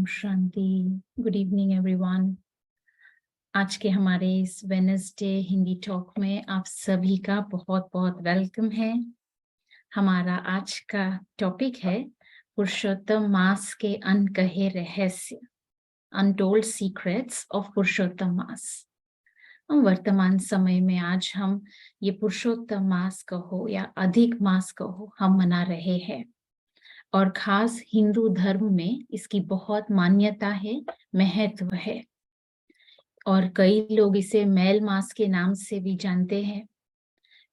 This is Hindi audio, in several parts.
शांति। Good evening everyone. आज के हमारे इस वेडनेसडे हिंदी टॉक में आप सभी का बहुत बहुत वेलकम है। हमारा आज का टॉपिक है पुरुषोत्तम मास के अनकहे रहस्य, अनटोल्ड सीक्रेट्स ऑफ पुरुषोत्तम मास। वर्तमान समय में आज हम ये पुरुषोत्तम मास कहो या अधिक मास कहो, हम मना रहे हैं और खास हिंदू धर्म में इसकी बहुत मान्यता है, महत्व है और कई लोग इसे मैल मास के नाम से भी जानते हैं।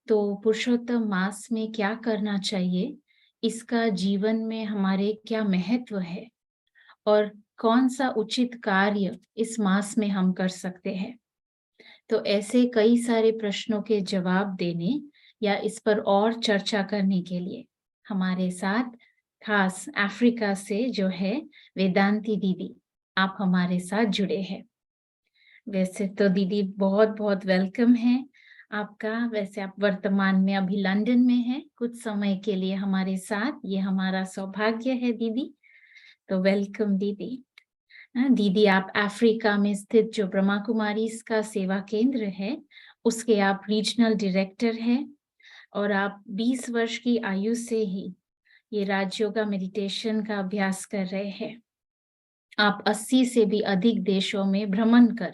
तो पुरुषोत्तम मास में क्या करना चाहिए, इसका जीवन में हमारे क्या महत्व है और कौन सा उचित कार्य इस मास में हम कर सकते हैं। तो ऐसे कई सारे प्रश्नों के जवाब देने या इस पर और चर्चा करने के लिए हमारे साथ खास अफ्रीका से जो है वेदांती दीदी, आप हमारे साथ जुड़े हैं। वैसे तो दीदी बहुत बहुत वेलकम है आपका। वैसे आप वर्तमान में अभी लंदन में हैं, कुछ समय के लिए हमारे साथ, ये हमारा सौभाग्य है दीदी। तो वेलकम दीदी। दीदी आप अफ्रीका में स्थित जो ब्रह्मा कुमारी का सेवा केंद्र है उसके आप रीजनल डायरेक्टर हैं और आप 20 वर्ष की आयु से ही ये राजयोगा मेडिटेशन का अभ्यास कर रहे हैं। आप 80 से भी अधिक देशों में भ्रमण कर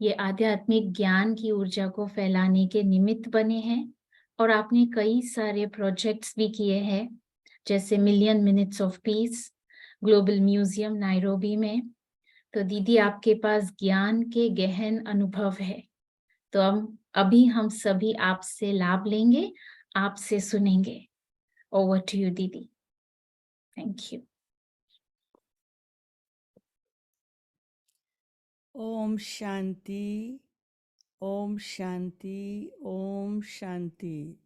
ये आध्यात्मिक ज्ञान की ऊर्जा को फैलाने के निमित्त बने हैं और आपने कई सारे प्रोजेक्ट्स भी किए हैं, जैसे million minutes of peace, global museum Nairobi में। तो दीदी आपके पास ज्ञान के गहन अनुभव है, तो अभी हम सभी आपसे लाभ लेंगे, आपसे सुनेंगे। Over to you didi. Thank you. ओम शांति, ओम शांति, ओम शांति।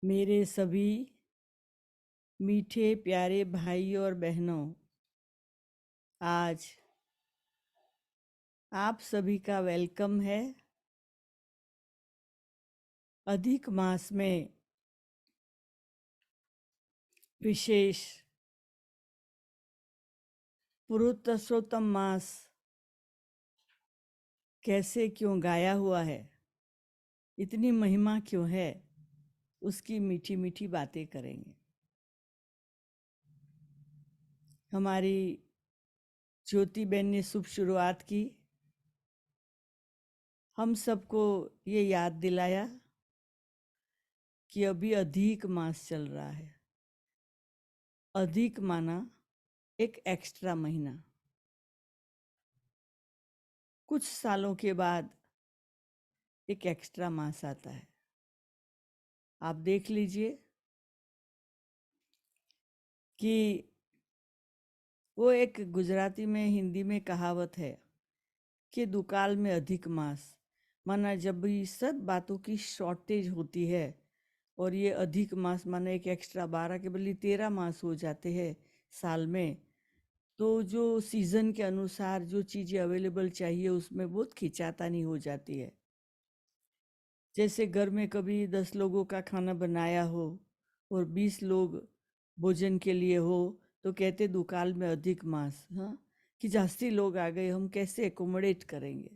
मेरे सभी मीठे प्यारे भाइयों और बहनों, आज आप सभी का वेलकम है। अधिक मास में विशेष पुरुषोत्तम मास कैसे क्यों गाया हुआ है, इतनी महिमा क्यों है, उसकी मीठी मीठी बातें करेंगे। हमारी ज्योति बहन ने शुभ शुरुआत की, हम सबको ये याद दिलाया कि अभी अधिक मास चल रहा है। अधिक माना एक एक्स्ट्रा महीना, कुछ सालों के बाद एक एक्स्ट्रा मास आता है। आप देख लीजिए कि वो एक गुजराती में हिंदी में कहावत है कि दुकाल में अधिक मास, माना जब भी सब बातों की शॉर्टेज होती है और ये अधिक मास माना एक एक्स्ट्रा 12 के बदले 13 मास हो जाते हैं साल में, तो जो सीज़न के अनुसार जो चीज़ें अवेलेबल चाहिए उसमें बहुत खिंचातानी हो जाती है। जैसे घर में कभी 10 लोगों का खाना बनाया हो और 20 लोग भोजन के लिए हो, तो कहते दुकाल में अधिक मास, हाँ, कि जास्ती लोग आ गए, हम कैसे एकोमोडेट करेंगे।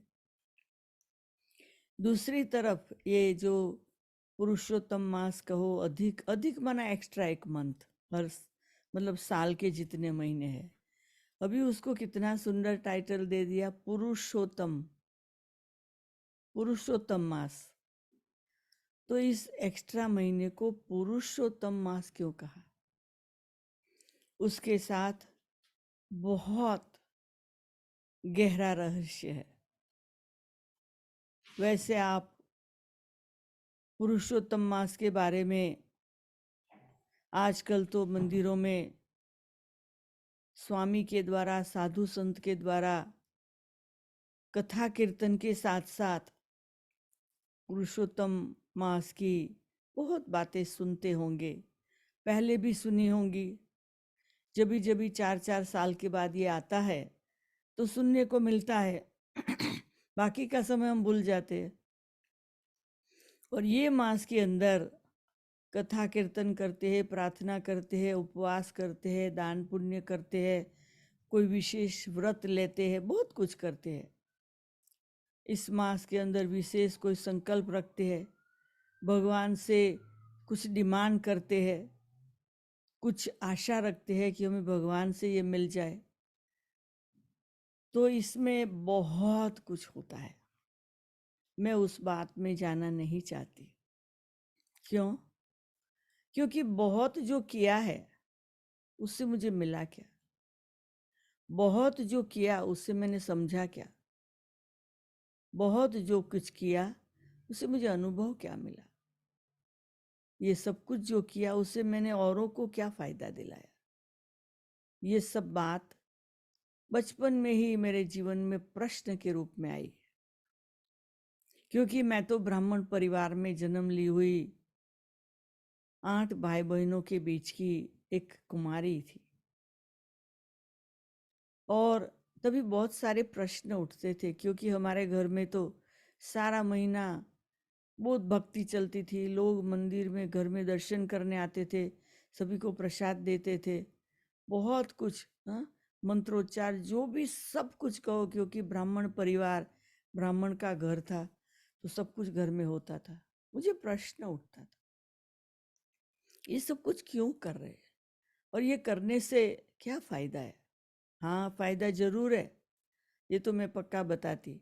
दूसरी तरफ ये जो पुरुषोत्तम मास कहो, अधिक अधिक माना एक्स्ट्रा एक मंथ, मतलब साल के जितने महीने हैं। अभी उसको कितना सुंदर टाइटल दे दिया, पुरुषोत्तम, पुरुषोत्तम मास। तो इस एक्स्ट्रा महीने को पुरुषोत्तम मास क्यों कहा? उसके साथ बहुत गहरा रहस्य है। वैसे आप पुरुषोत्तम मास के बारे में आजकल तो मंदिरों में स्वामी के द्वारा, साधु संत के द्वारा कथा कीर्तन के साथ साथ पुरुषोत्तम मास की बहुत बातें सुनते होंगे, पहले भी सुनी होंगी। जब भी 4-4 साल के बाद ये आता है तो सुनने को मिलता है बाकी का समय हम भूल जाते हैं। और ये मास के अंदर कथा कीर्तन करते हैं, प्रार्थना करते हैं, उपवास करते हैं, दान पुण्य करते हैं, कोई विशेष व्रत लेते हैं, बहुत कुछ करते हैं। इस मास के अंदर विशेष कोई संकल्प रखते हैं, भगवान से कुछ डिमांड करते हैं, कुछ आशा रखते हैं कि हमें भगवान से ये मिल जाए। तो इसमें बहुत कुछ होता है। मैं उस बात में जाना नहीं चाहती। क्यों? क्योंकि बहुत जो किया है उससे मुझे मिला क्या? बहुत जो किया उससे मैंने समझा क्या? बहुत जो कुछ किया उससे मुझे अनुभव क्या मिला? ये सब कुछ जो किया उससे मैंने औरों को क्या फायदा दिलाया? ये सब बात बचपन में ही मेरे जीवन में प्रश्न के रूप में आई। क्योंकि मैं तो ब्राह्मण परिवार में जन्म ली हुई 8 भाई बहनों के बीच की एक कुमारी थी, और तभी बहुत सारे प्रश्न उठते थे। क्योंकि हमारे घर में तो सारा महीना बहुत भक्ति चलती थी, लोग मंदिर में घर में दर्शन करने आते थे, सभी को प्रसाद देते थे, बहुत कुछ, हाँ, मंत्रोच्चार जो भी सब कुछ कहो, क्योंकि ब्राह्मण परिवार, ब्राह्मण का घर था, तो सब कुछ घर में होता था। मुझे प्रश्न उठता था, ये सब कुछ क्यों कर रहे हैं और ये करने से क्या फायदा है? हाँ, फायदा जरूर है, ये तो मैं पक्का बताती।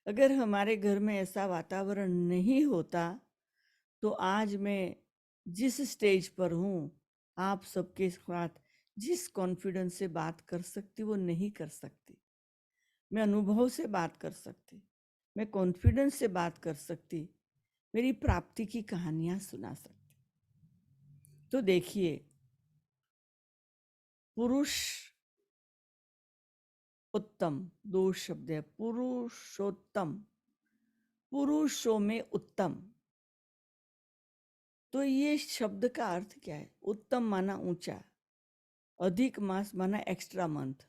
अगर हमारे घर में ऐसा वातावरण नहीं होता तो आज मैं जिस स्टेज पर हूँ, आप सबके साथ जिस कॉन्फिडेंस से बात कर सकती वो नहीं कर सकती। मैं अनुभव से बात कर सकती, मैं कॉन्फिडेंस से बात कर सकती, मेरी प्राप्ति की कहानियां सुना सकती। तो देखिए, पुरुष उत्तम, 2 शब्द है, पुरुषोत्तम, पुरुषों में उत्तम। तो ये शब्द का अर्थ क्या है? उत्तम माना ऊंचा, अधिक मास माना एक्स्ट्रा मंथ।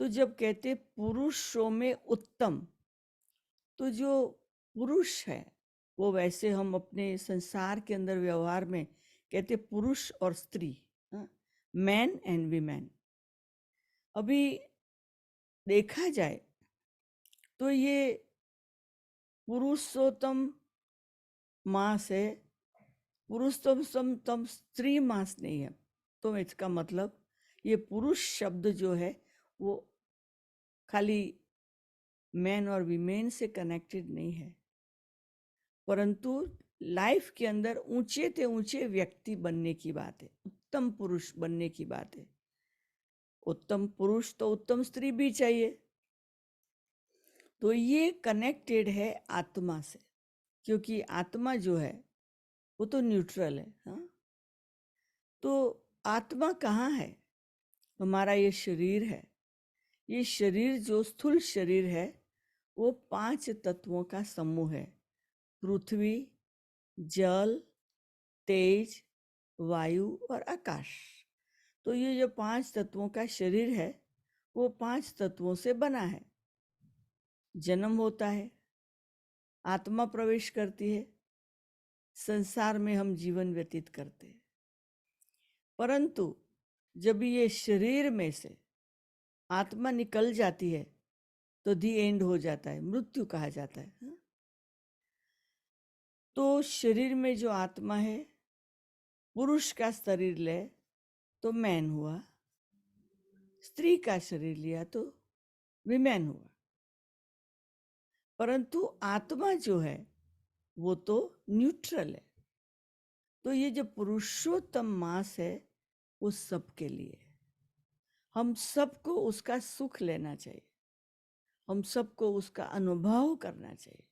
तो जब कहते पुरुषों में उत्तम, तो जो पुरुष है वो, वैसे हम अपने संसार के अंदर व्यवहार में कहते पुरुष और स्त्री, मैन एंड वीमेन। अभी देखा जाए तो ये पुरुषोत्तम मास है, पुरुषोत्तम स्त्री मास नहीं है। तो इसका मतलब ये पुरुष शब्द जो है वो खाली मैन और वीमेन से कनेक्टेड नहीं है, परंतु लाइफ के अंदर ऊंचे से ऊंचे व्यक्ति बनने की बात है, उत्तम पुरुष बनने की बात है। उत्तम पुरुष तो उत्तम स्त्री भी चाहिए। तो ये कनेक्टेड है आत्मा से, क्योंकि आत्मा जो है वो तो न्यूट्रल है। हाँ, तो आत्मा कहाँ है? हमारा ये शरीर है। ये शरीर जो स्थूल शरीर है वो 5 तत्वों का समूह है, पृथ्वी, जल, तेज, वायु और आकाश। तो ये जो 5 तत्वों का शरीर है वो 5 तत्वों से बना है। जन्म होता है, आत्मा प्रवेश करती है, संसार में हम जीवन व्यतीत करते हैं। परंतु जब ये शरीर में से आत्मा निकल जाती है तो दी एंड हो जाता है, मृत्यु कहा जाता है। हाँ? तो शरीर में जो आत्मा है, पुरुष का शरीर ले तो मैन हुआ, स्त्री का शरीर लिया तो विमेन हुआ। परंतु आत्मा जो है वो तो न्यूट्रल है। तो ये जो पुरुषोत्तम मास है वो सबके लिए है। हम सबको उसका सुख लेना चाहिए, हम सबको उसका अनुभव करना चाहिए,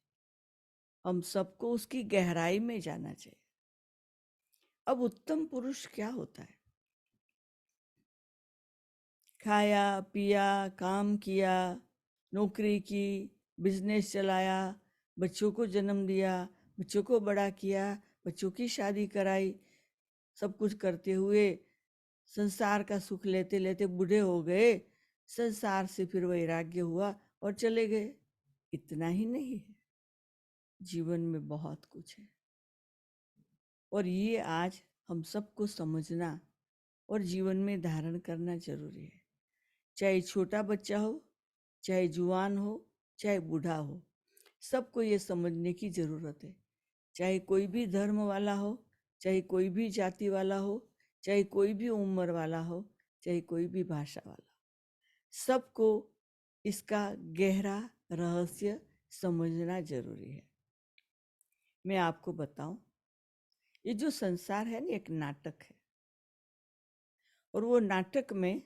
हम सबको उसकी गहराई में जाना चाहिए। अब उत्तम पुरुष क्या होता है? खाया पिया, काम किया, नौकरी की, बिजनेस चलाया, बच्चों को जन्म दिया, बच्चों को बड़ा किया, बच्चों की शादी कराई, सब कुछ करते हुए संसार का सुख लेते लेते बूढ़े हो गए, संसार से फिर वैराग्य हुआ और चले गए। इतना ही नहीं है, जीवन में बहुत कुछ है। और ये आज हम सबको समझना और जीवन में धारण करना जरूरी है। चाहे छोटा बच्चा हो, चाहे जुआन हो, चाहे बूढ़ा हो, सबको ये समझने की जरूरत है। चाहे कोई भी धर्म वाला हो, चाहे कोई भी जाति वाला हो, चाहे कोई भी उम्र वाला हो, चाहे कोई भी भाषा वाला हो, सबको इसका गहरा रहस्य समझना जरूरी है। मैं आपको बताऊं, ये जो संसार है ना, एक नाटक है। और वो नाटक में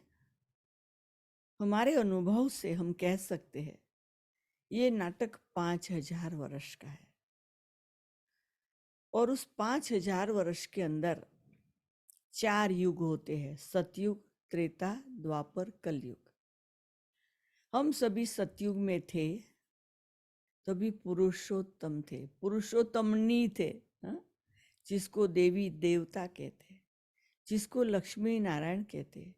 हमारे अनुभव से हम कह सकते हैं ये नाटक 5000 वर्ष का है। और उस 5000 वर्ष के अंदर 4 युग होते हैं, सतयुग, त्रेता, द्वापर, कलयुग। हम सभी सतयुग में थे, तभी पुरुषोत्तम थे, पुरुषोत्तमनी थे, हाँ? जिसको देवी देवता कहते, जिसको लक्ष्मी नारायण कहते,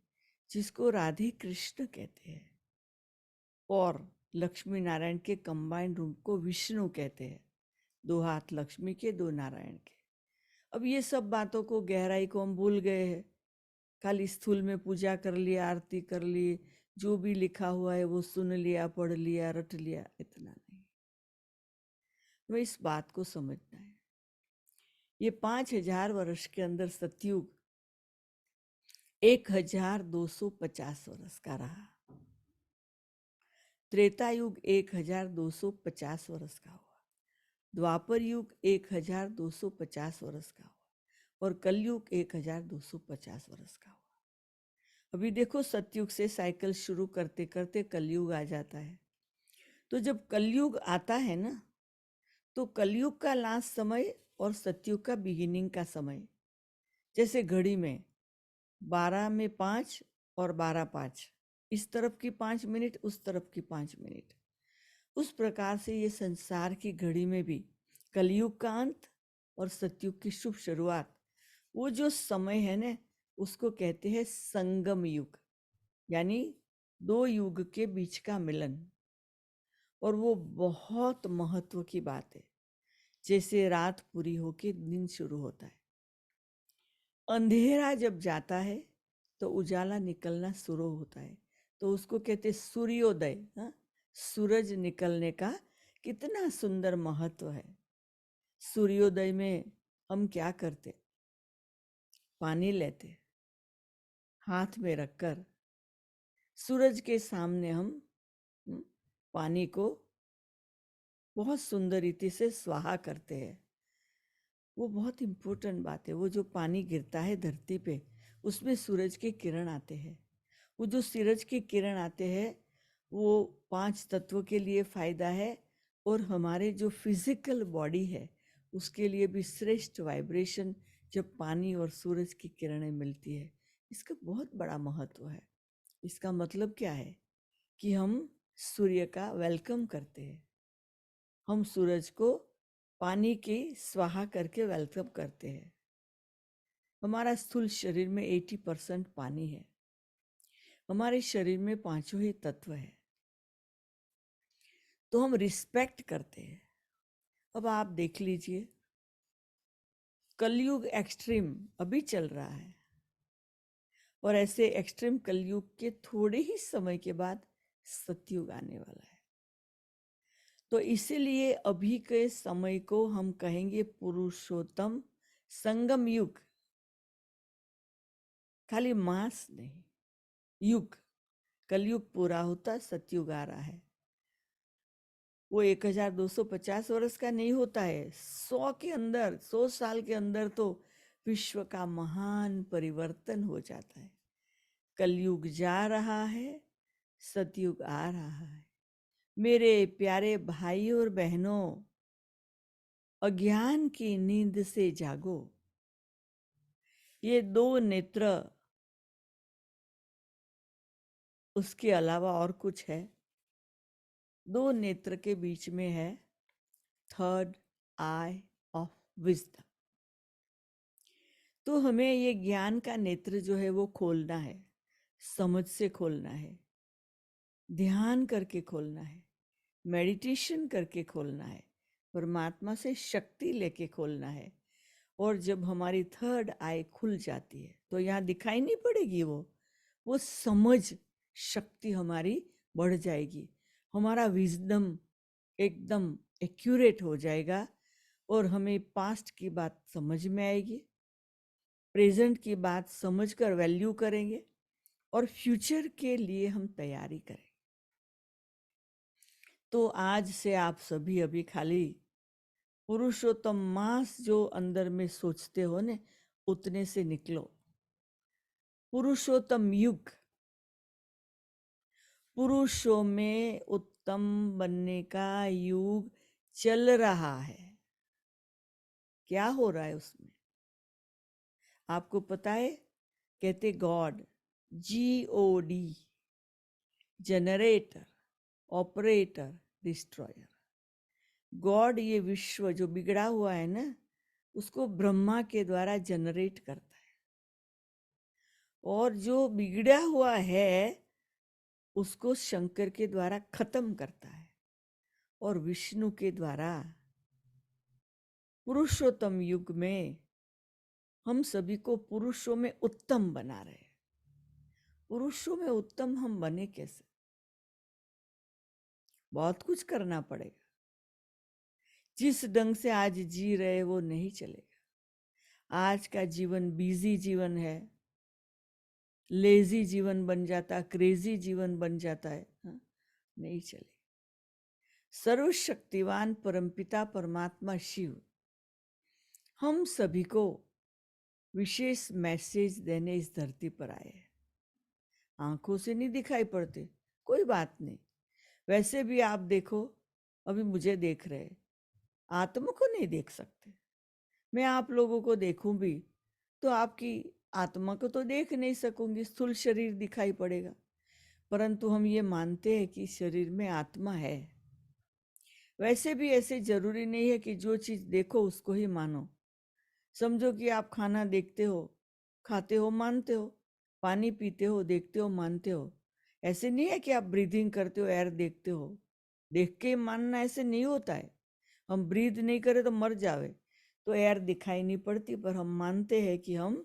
जिसको राधे कृष्ण कहते हैं, और लक्ष्मी नारायण के कंबाइंड रूप को विष्णु कहते हैं। 2 हाथ लक्ष्मी के, 2 नारायण के। अब ये सब बातों को, गहराई को हम भूल गए हैं। खाली स्थूल में पूजा कर लिया, आरती कर ली, जो भी लिखा हुआ है वो सुन लिया, पढ़ लिया, रट लिया, इतना नहीं। हमें इस बात को समझना है। ये 5000 वर्ष के अंदर सतयुग 1250 वर्ष का रहा। त्रेता युग 1250 वर्ष का हुआ। द्वापर युग 1250 वर्ष का हुआ। और कलयुग 1250 वर्ष का हुआ। अभी देखो, सतयुग से साइकिल शुरू करते करते कलयुग आ जाता है। तो जब कलयुग आता है ना, तो कलयुग का लास्ट समय और सतयुग का बिगिनिंग का समय, जैसे घड़ी में 12 में 5 और 12-5, इस तरफ की 5 मिनट, उस तरफ की 5 मिनट, उस प्रकार से ये संसार की घड़ी में भी कलयुग का अंत और सतयुग की शुभ शुरुआत, वो जो समय है ना, उसको कहते हैं संगम युग, यानी 2 युग के बीच का मिलन। और वो बहुत महत्व की बात है। जैसे रात पूरी होके दिन शुरू होता है, अंधेरा जब जाता है तो उजाला निकलना शुरू होता है, तो उसको कहते हैं सूर्योदय। हाँ, सूरज निकलने का कितना सुंदर महत्व है। सूर्योदय में हम क्या करते, पानी लेते, हाथ में रखकर सूरज के सामने हम पानी को बहुत सुंदर रीति से स्वाहा करते हैं। वो बहुत इम्पोर्टेंट बात है। वो जो पानी गिरता है धरती पे, उसमें सूरज के किरण आते हैं। वो जो सूरज के किरण आते हैं, वो 5 तत्वों के लिए फायदा है, और हमारे जो फिजिकल बॉडी है उसके लिए भी श्रेष्ठ वाइब्रेशन जब पानी और सूरज की किरणें मिलती है। इसका बहुत बड़ा महत्व है। इसका मतलब क्या है कि हम सूर्य का वेलकम करते हैं, हम सूरज को पानी की स्वाहा करके वेलकम करते हैं। हमारा स्थूल शरीर में 80% पानी है। हमारे शरीर में 5 ही तत्व है, तो हम रिस्पेक्ट करते हैं। अब आप देख लीजिए, कलयुग एक्सट्रीम अभी चल रहा है, और ऐसे एक्सट्रीम कलयुग के थोड़े ही समय के बाद सतयुग आने वाला है। तो इसीलिए अभी के समय को हम कहेंगे पुरुषोत्तम संगम युग। खाली मास नहीं, युग। कलयुग पूरा होता, सतयुग आ रहा है। वो 1250 वर्ष का नहीं होता है, 100 के अंदर, 100 साल के अंदर तो विश्व का महान परिवर्तन हो जाता है। कलयुग जा रहा है, सतयुग आ रहा है। मेरे प्यारे भाई और बहनों, अज्ञान की नींद से जागो। ये 2 नेत्र, उसके अलावा और कुछ है? 2 नेत्र के बीच में है थर्ड आई ऑफ विजडम। तो हमें ये ज्ञान का नेत्र जो है वो खोलना है, समझ से खोलना है, ध्यान करके खोलना है, मेडिटेशन करके खोलना है, परमात्मा से शक्ति लेके खोलना है। और जब हमारी थर्ड आई खुल जाती है तो यहाँ दिखाई नहीं पड़ेगी वो समझ शक्ति हमारी बढ़ जाएगी, हमारा विजडम एकदम एक्यूरेट हो जाएगा और हमें पास्ट की बात समझ में आएगी, प्रेजेंट की बात समझकर वैल्यू करेंगे और फ्यूचर के लिए हम तैयारी करेंगे। तो आज से आप सभी अभी खाली पुरुषोत्तम मास जो अंदर में सोचते हो ने उतने से निकलो। पुरुषोत्तम युग, पुरुषों में उत्तम बनने का युग चल रहा है। क्या हो रहा है उसमें आपको पता है? कहते God, GOD, generator, operator, destroyer. God ये विश्व जो बिगड़ा हुआ है ना, उसको ब्रह्मा के द्वारा जनरेट करता है, और जो बिगड़ा हुआ है उसको शंकर के द्वारा खत्म करता है, और विष्णु के द्वारा पुरुषोत्तम युग में हम सभी को पुरुषों में उत्तम बना रहे हैं। पुरुषों में उत्तम हम बने कैसे? बहुत कुछ करना पड़ेगा। जिस ढंग से आज जी रहे वो नहीं चलेगा। आज का जीवन बिजी जीवन है, लेजी जीवन बन जाता, क्रेजी जीवन बन जाता है, हाँ? नहीं चले। सर्वशक्तिवान परमपिता परमात्मा शिव हम सभी को विशेष मैसेज देने इस धरती पर आए हैं। आंखों से नहीं दिखाई पड़ते, कोई बात नहीं। वैसे भी आप देखो, अभी मुझे देख रहे, आत्मा को नहीं देख सकते। मैं आप लोगों को देखूं भी तो आपकी आत्मा को तो देख नहीं सकूंगी, स्थूल शरीर दिखाई पड़ेगा। परंतु हम ये मानते हैं कि शरीर में आत्मा है। वैसे भी ऐसे जरूरी नहीं है कि जो चीज देखो उसको ही मानो। समझो कि आप खाना देखते हो, खाते हो, मानते हो, पानी पीते हो, देखते हो, मानते हो। ऐसे नहीं है कि आप ब्रीदिंग करते हो, एयर देखते हो, देख के मानना ऐसे नहीं होता है। हम ब्रीद नहीं करें तो मर जावे, तो एयर दिखाई नहीं पड़ती, पर हम मानते हैं कि हम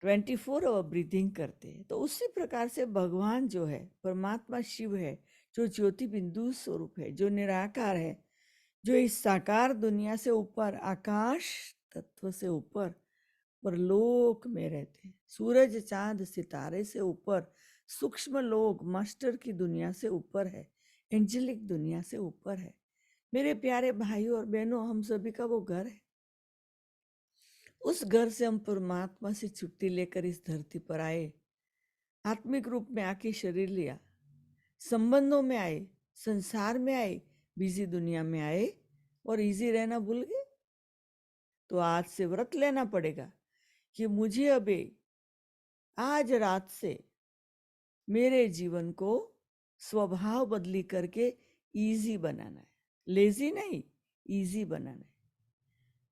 24 आवर ब्रीदिंग करते हैं। तो उसी प्रकार से भगवान जो है, परमात्मा शिव है, जो ज्योति बिंदु स्वरूप है, जो निराकार है, जो इस साकार दुनिया से ऊपर, आकाश तत्व से ऊपर, परलोक में रहते हैं, सूरज चांद सितारे से ऊपर, सूक्ष्म लोक मास्टर की दुनिया से ऊपर है, एंजेलिक दुनिया से ऊपर है। मेरे प्यारे भाइयों और बहनों, हम सभी का वो घर है। उस घर से हम परमात्मा से छुट्टी लेकर इस धरती पर आए, आत्मिक रूप में आके शरीर लिया, संबंधों में आए, संसार में आए, बिजी दुनिया में आए और इजी रहना भूल गए। तो आज से व्रत लेना पड़ेगा कि मुझे अभी आज रात से मेरे जीवन को स्वभाव बदली करके इजी बनाना है, लेजी नहीं, इजी बनाना है।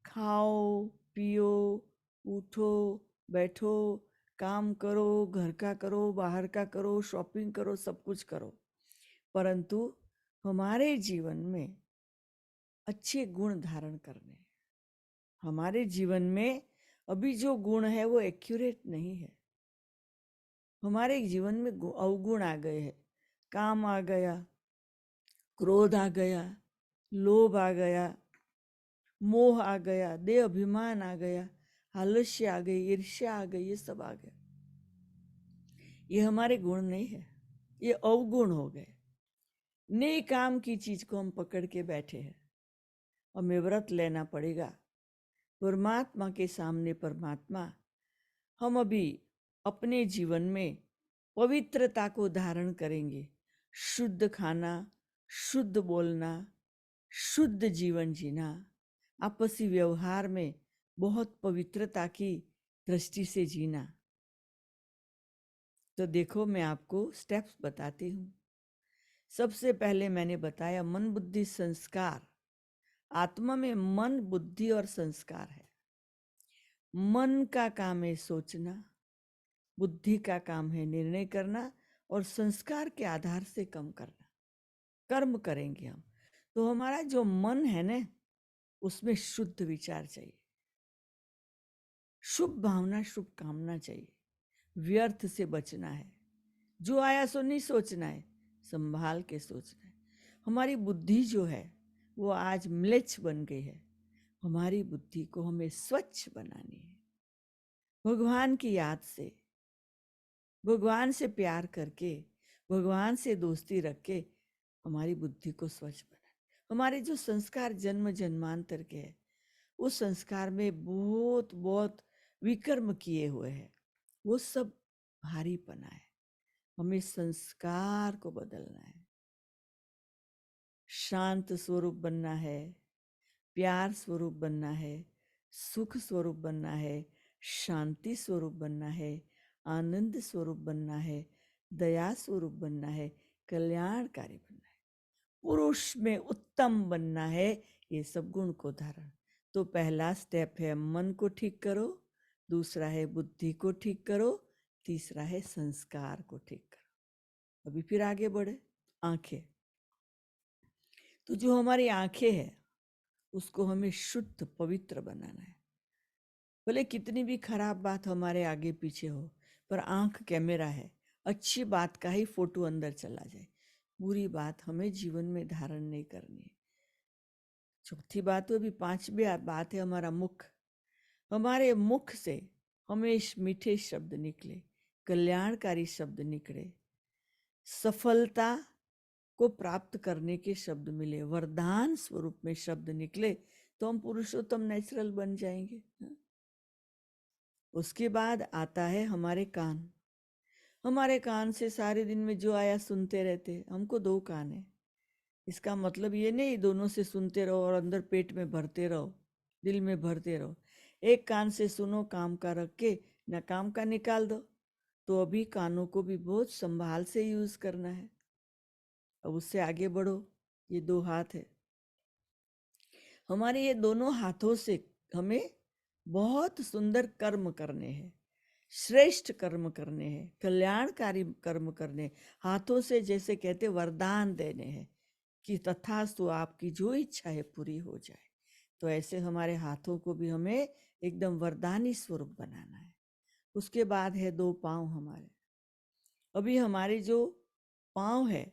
खाओ, पियो, उठो, बैठो, काम करो, घर का करो, बाहर का करो, शॉपिंग करो, सब कुछ करो, परंतु हमारे जीवन में अच्छे गुण धारण करने। हमारे जीवन में अभी जो गुण है वो एक्यूरेट नहीं है। हमारे जीवन में अवगुण आ गए हैं, काम आ गया, क्रोध आ गया, लोभ आ गया, मोह आ गया, देह अभिमान आ गया, आलस्य आ गई, ईर्ष्या आ गई, ये सब आ गया। ये हमारे गुण नहीं है, ये अवगुण हो गए। नए काम की चीज को हम पकड़ के बैठे हैं। हमें व्रत लेना पड़ेगा परमात्मा के सामने। परमात्मा, हम अभी अपने जीवन में पवित्रता को धारण करेंगे। शुद्ध खाना, शुद्ध बोलना, शुद्ध जीवन जीना, आपसी व्यवहार में बहुत पवित्रता की दृष्टि से जीना। तो देखो, मैं आपको स्टेप्स बताती हूँ। सबसे पहले मैंने बताया मन बुद्धि संस्कार। आत्मा में मन, बुद्धि और संस्कार है। मन का काम है सोचना, बुद्धि का काम है निर्णय करना, और संस्कार के आधार से कम करना, कर्म करेंगे हम। तो हमारा जो मन है ना, उसमें शुद्ध विचार चाहिए, शुभ भावना, शुभ कामना चाहिए। व्यर्थ से बचना है। जो आया सो नहीं सोचना है, संभाल के सोचना है। हमारी बुद्धि जो है वो आज म्लेच्छ बन गई है। हमारी बुद्धि को हमें स्वच्छ बनानी है। भगवान की याद से, भगवान से प्यार करके, भगवान से दोस्ती रख के हमारी बुद्धि को स्वच्छ बनाना। हमारे जो संस्कार जन्म जन्मांतर के हैं, उस संस्कार में बहुत बहुत विकर्म किए हुए हैं, वो सब भारीपना है। हमें संस्कार को बदलना है। शांत स्वरूप बनना है, प्यार स्वरूप बनना है, सुख स्वरूप बनना है, शांति स्वरूप बनना है, आनंद स्वरूप बनना है, दया स्वरूप बनना है, कल्याणकारी बनना है, पुरुष में उत्तम बनना है। ये सब गुण को धारण। तो पहला स्टेप है मन को ठीक करो, दूसरा है बुद्धि को ठीक करो, तीसरा है संस्कार को ठीक करो। अभी फिर आगे बढ़े। आंखें, तो जो हमारी आंखें हैं उसको हमें शुद्ध पवित्र बनाना है। भले कितनी भी खराब बात हमारे आगे पीछे हो, पर आंख कैमरा है। अच्छी बात का ही फोटो अंदर चला जाए, बुरी बात हमें जीवन में धारण नहीं करनी है। चौथी बात तो भी पांचवी बात है हमारा मुख। हमारे मुख से हमेशा मीठे शब्द निकले, कल्याणकारी शब्द निकले, सफलता को प्राप्त करने के शब्द मिले, वरदान स्वरूप में शब्द निकले, तो हम पुरुषोत्तम नेचुरल बन जाएंगे। उसके बाद आता है हमारे कान। हमारे कान से सारे दिन में जो आया सुनते रहते। हमको दो कान है, इसका मतलब ये नहीं दोनों से सुनते रहो और अंदर पेट में भरते रहो, दिल में भरते रहो। एक कान से सुनो काम का रख के, ना काम का निकाल दो। तो अभी कानों को भी बहुत संभाल से यूज करना है। अब उससे आगे बढ़ो। ये दो हाथ है हमारे, ये दोनों हाथों से हमें बहुत सुंदर कर्म करने हैं, श्रेष्ठ कर्म करने हैं, कल्याणकारी कर्म करने। हाथों से जैसे कहते वरदान देने हैं कि तथास्तु आपकी जो इच्छा है पूरी हो जाए। तो ऐसे हमारे हाथों को भी हमें एकदम वरदानी स्वरूप बनाना है। उसके बाद है दो पांव हमारे। अभी हमारे जो पांव है,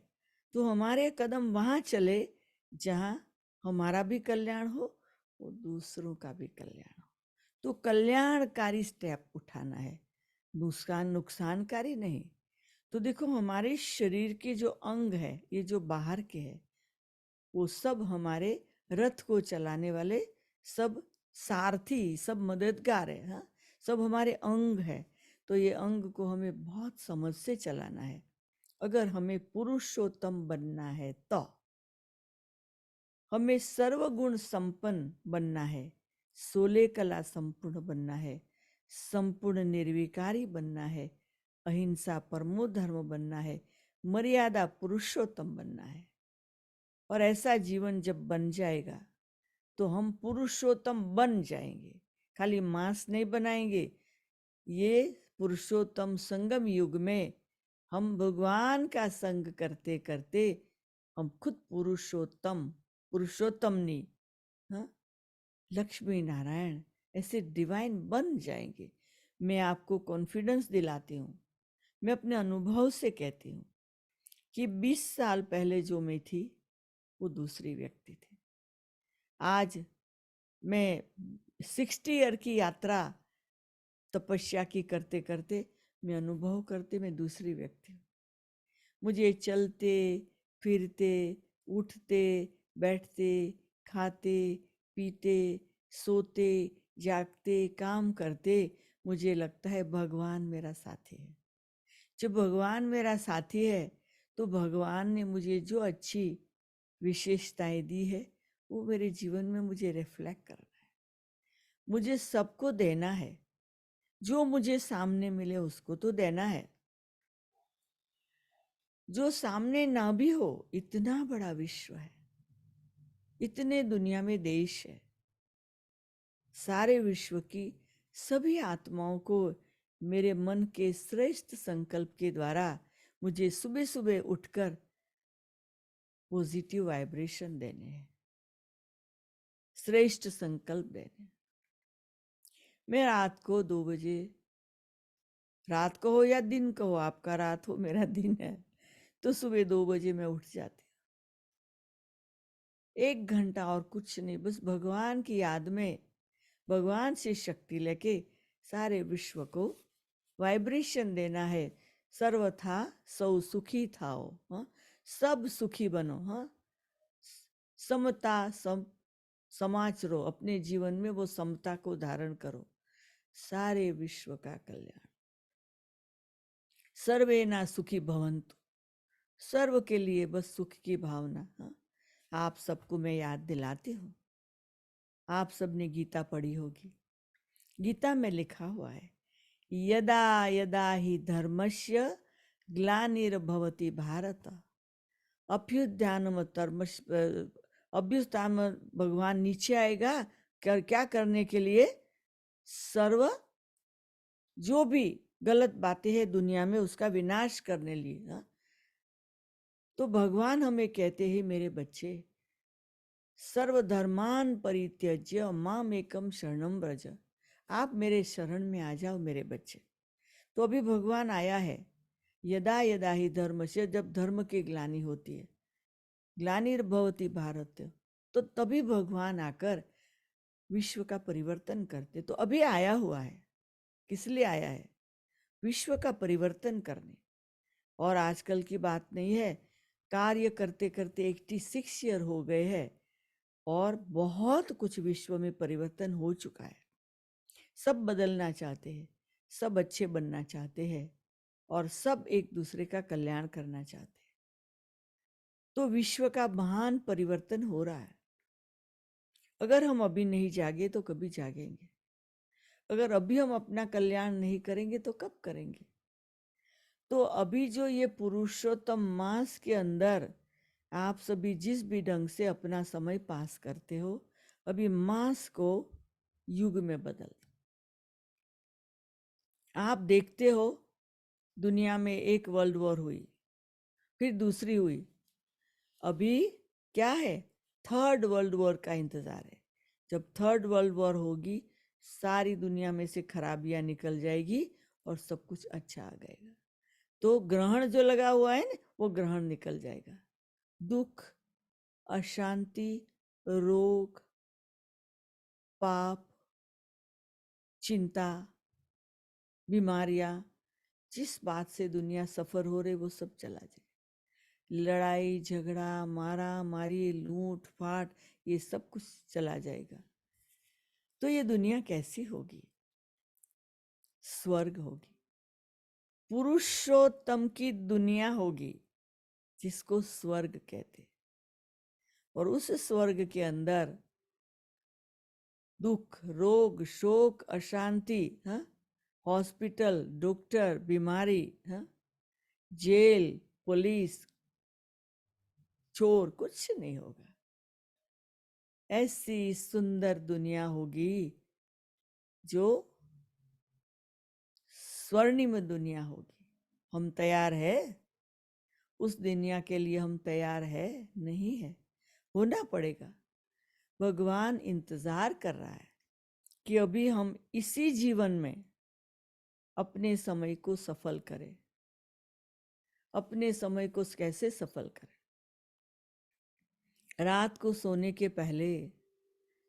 तो हमारे कदम वहां चले जहां हमारा भी कल्याण हो और दूसरों का भी कल्याण हो। तो कल्याणकारी स्टेप उठाना है, नुकसानकारी नहीं। तो देखो हमारे शरीर के जो अंग है, ये जो बाहर के है, वो सब हमारे रथ को चलाने वाले, सब सारथी, सब मददगार है। हाँ, सब हमारे अंग है। तो ये अंग को हमें बहुत समझ से चलाना है। अगर हमें पुरुषोत्तम बनना है तो हमें सर्वगुण संपन्न बनना है, 16 कला संपूर्ण बनना है, संपूर्ण निर्विकारी बनना है, अहिंसा परमो धर्म बनना है, मर्यादा पुरुषोत्तम बनना है। और ऐसा जीवन जब बन जाएगा तो हम पुरुषोत्तम बन जाएंगे, खाली मांस नहीं बनाएंगे। ये पुरुषोत्तम संगम युग में हम भगवान का संग करते करते हम खुद पुरुषोत्तमनी, हाँ, लक्ष्मी नारायण ऐसे डिवाइन बन जाएंगे। मैं आपको कॉन्फिडेंस दिलाती हूँ, मैं अपने अनुभव से कहती हूँ कि 20 साल पहले जो मैं थी वो दूसरी व्यक्ति थी। आज मैं 60 ईयर की यात्रा तपस्या की करते करते मैं अनुभव करते मैं दूसरी व्यक्ति हूँ। मुझे चलते फिरते, उठते बैठते, खाते पीते, सोते जागते, काम करते मुझे लगता है भगवान मेरा साथी है। जब भगवान मेरा साथी है तो भगवान ने मुझे जो अच्छी विशेषताएं दी है वो मेरे जीवन में मुझे रिफ्लेक्ट करना है। मुझे सबको देना है, जो मुझे सामने मिले उसको तो देना है। जो सामने ना भी हो, इतना बड़ा विश्व है, इतने दुनिया में देश है, सारे विश्व की सभी आत्माओं को मेरे मन के श्रेष्ठ संकल्प के द्वारा मुझे सुबह सुबह उठकर पॉजिटिव वाइब्रेशन देने हैं, श्रेष्ठ संकल्प देने। मैं रात को 2 बजे, रात को हो या दिन को हो, आपका रात हो मेरा दिन है, तो सुबह 2 बजे मैं उठ जाती हूँ। 1 घंटा और कुछ नहीं, बस भगवान की याद में भगवान से शक्ति लेके सारे विश्व को वाइब्रेशन देना है। सर्वथा सौ सुखी थाओ, हाँ, सब सुखी बनो, हाँ, समता समाचरो, अपने जीवन में वो समता को धारण करो, सारे विश्व का कल्याण। सर्वे ना सुखी भवन्तु, सर्व के लिए बस सुख की भावना। हाँ, आप सबको मैं याद दिलाती हूँ, आप सबने गीता पढ़ी होगी। गीता में लिखा हुआ है, यदा यदा ही धर्मस्य ग्लानिर्भवति भारत, अभ्युत्थानम धर्मस्य, अभ्युत्थान, भगवान नीचे आएगा क्या करने के लिए? सर्व जो भी गलत बातें हैं दुनिया में उसका विनाश करने लिए। हाँ? तो भगवान हमें कहते हैं, मेरे बच्चे, सर्वधर्मान परित्यज्य माम एकम शरणम व्रज, आप मेरे शरण में आ जाओ मेरे बच्चे। तो अभी भगवान आया है, यदा यदा ही धर्म से, जब धर्म की ग्लानि होती है, ग्लानिर्भवति भारत, तो तभी भगवान आकर विश्व का परिवर्तन करते। तो अभी आया हुआ है, किस लिए आया है? विश्व का परिवर्तन करने। और आजकल की बात नहीं है, कार्य करते करते 86 ईयर हो गए हैं और बहुत कुछ विश्व में परिवर्तन हो चुका है। सब बदलना चाहते हैं, सब अच्छे बनना चाहते हैं और सब एक दूसरे का कल्याण करना चाहते हैं। तो विश्व का महान परिवर्तन हो रहा है। अगर हम अभी नहीं जागे तो कभी जागेंगे? अगर अभी हम अपना कल्याण नहीं करेंगे तो कब करेंगे? तो अभी जो ये पुरुषोत्तम मास के अंदर आप सभी जिस भी ढंग से अपना समय पास करते हो, अभी मास को युग में बदल। आप देखते हो दुनिया में एक वर्ल्ड वॉर हुई, फिर दूसरी हुई, अभी क्या है? थर्ड वर्ल्ड वॉर का इंतजार है। जब थर्ड वर्ल्ड वॉर होगी, सारी दुनिया में से खराबियां निकल जाएगी और सब कुछ अच्छा आ जाएगा। तो ग्रहण जो लगा हुआ है ना, वो ग्रहण निकल जाएगा। दुख, अशांति, रोग, पाप, चिंता, बीमारियां, जिस बात से दुनिया सफर हो रही वो सब चला जाए। लड़ाई झगड़ा, मारा मारी, लूट फाट, ये सब कुछ चला जाएगा। तो ये दुनिया कैसी होगी? स्वर्ग होगी, पुरुषोत्तम की दुनिया होगी, जिसको स्वर्ग कहते। और उस स्वर्ग के अंदर दुख, रोग, शोक, अशांति, हाँ, हॉस्पिटल, डॉक्टर, बीमारी, हाँ, जेल, पुलिस, चोर, कुछ नहीं होगा। ऐसी सुंदर दुनिया होगी जो स्वर्णिम दुनिया होगी। हम तैयार है उस दुनिया के लिए? हम तैयार है? नहीं है, होना पड़ेगा। भगवान इंतजार कर रहा है कि अभी हम इसी जीवन में अपने समय को सफल करें। अपने समय को कैसे सफल करें? रात को सोने के पहले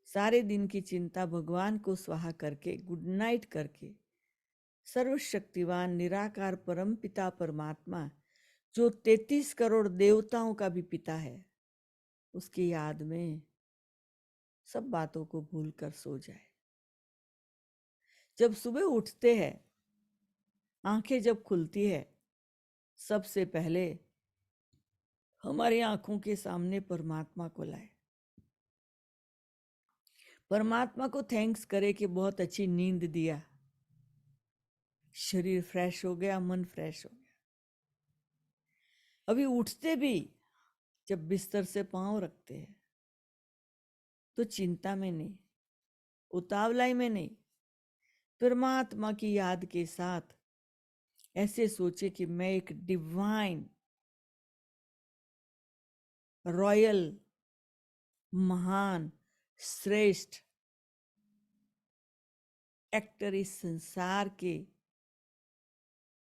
सारे दिन की चिंता भगवान को स्वाहा करके, गुड नाइट करके, सर्वशक्तिवान निराकार परम पिता परमात्मा, जो 33 करोड़ देवताओं का भी पिता है, उसकी याद में सब बातों को भूलकर सो जाए। जब सुबह उठते हैं, आंखें जब खुलती है, सबसे पहले हमारी आंखों के सामने परमात्मा को लाए। परमात्मा को थैंक्स करे कि बहुत अच्छी नींद दिया, शरीर फ्रेश हो गया, मन फ्रेश हो गया। अभी उठते भी जब बिस्तर से पांव रखते हैं तो चिंता में नहीं, उतावलाई में नहीं, परमात्मा की याद के साथ ऐसे सोचे कि मैं एक डिवाइन, रॉयल, महान, श्रेष्ठ एक्टर इस संसार के